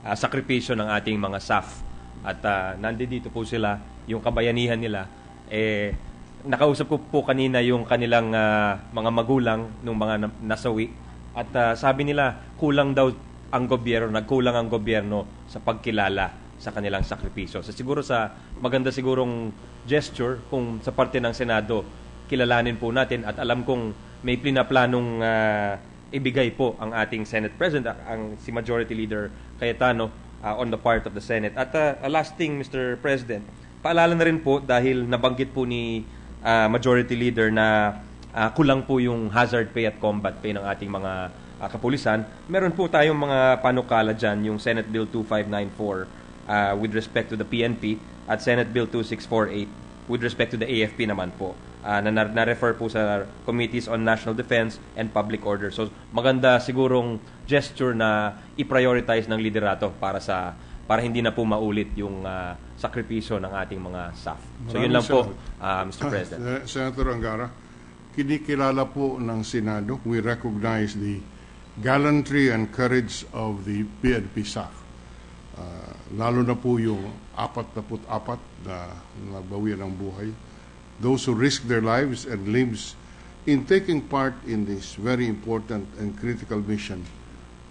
sakripisyo ng ating mga SAF. At nandito po sila, yung kabayanihan nila. Nakausap ko po kanina yung kanilang mga magulang nung mga nasawi. At sabi nila, nagkulang ang gobyerno sa pagkilala sa kanilang sakripisyo. So siguro maganda sigurong gesture kung sa parte ng Senado, kilalanin po natin at alam kong may pinaplanong ibigay po ang ating Senate President, si Majority Leader Cayetano, on the part of the Senate. At last thing, Mr. President, paalala na rin po dahil nabanggit po ni Majority Leader na kulang po yung hazard pay at combat pay ng ating mga kapulisan. Meron po tayong mga panukala dyan, yung Senate Bill 2594 with respect to the PNP at Senate Bill 2648 with respect to the AFP naman po. Na-refer po sa Committees on National Defense and Public Order. So maganda sigurong gesture na i-prioritize ng liderato para hindi na po maulit yung sakripisyo ng ating mga SAF. So yun lang po, Mr. President. Senator Angara, kinikilala po ng Senado, we recognize the gallantry and courage of the PNP SAF. Lalo na po yung 44 na nabawian ng buhay. Those who risk their lives and limbs in taking part in this very important and critical mission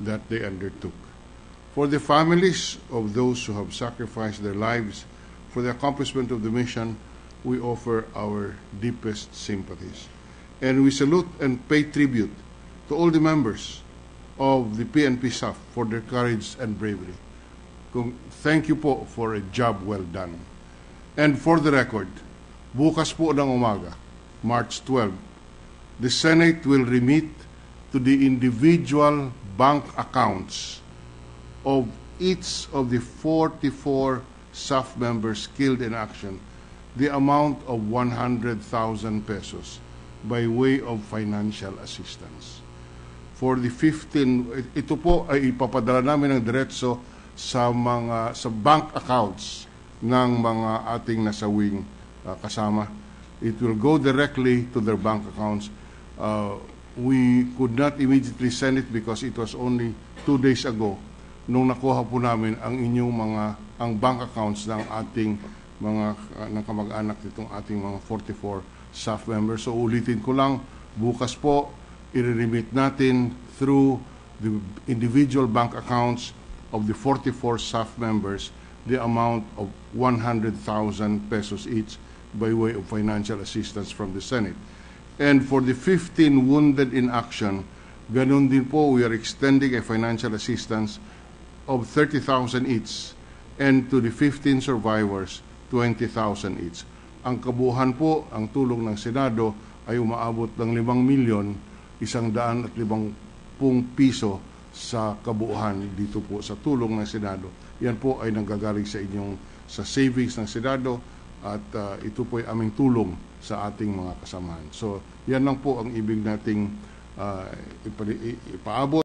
that they undertook. For the families of those who have sacrificed their lives for the accomplishment of the mission, we offer our deepest sympathies. And we salute and pay tribute to all the members of the PNP SAF for their courage and bravery. Thank you po for a job well done. And for the record, bukas po ng umaga, March 12, the Senate will remit to the individual bank accounts of each of the 44 SAF members killed in action the amount of 100,000 pesos by way of financial assistance. For the 15, ito po ay ipapadala namin ng diretso sa bank accounts ng mga ating nasawing kasama. It will go directly to their bank accounts. We could not immediately send it because it was only 2 days ago nung nakuha po namin ang bank accounts ng ating ng kamag-anak nitong ating mga 44 SAF members. So ulitin ko lang, bukas po i-remit natin through the individual bank accounts of the 44 SAF members the amount of 100,000 pesos each by way of financial assistance from the Senate. And for the 15 wounded in action, ganun din po, we are extending a financial assistance of 30,000 each, and to the 15 survivors, 20,000 each. Ang kabuuan po, ang tulong ng Senado ay umaabot ng 5,150,000 piso sa kabuuan dito po sa tulong ng Senado. Yan po ay nanggagaling sa savings ng Senado at ito po ay aming tulong sa ating mga kasamahan. So yan lang po ang ibig nating ipaabot.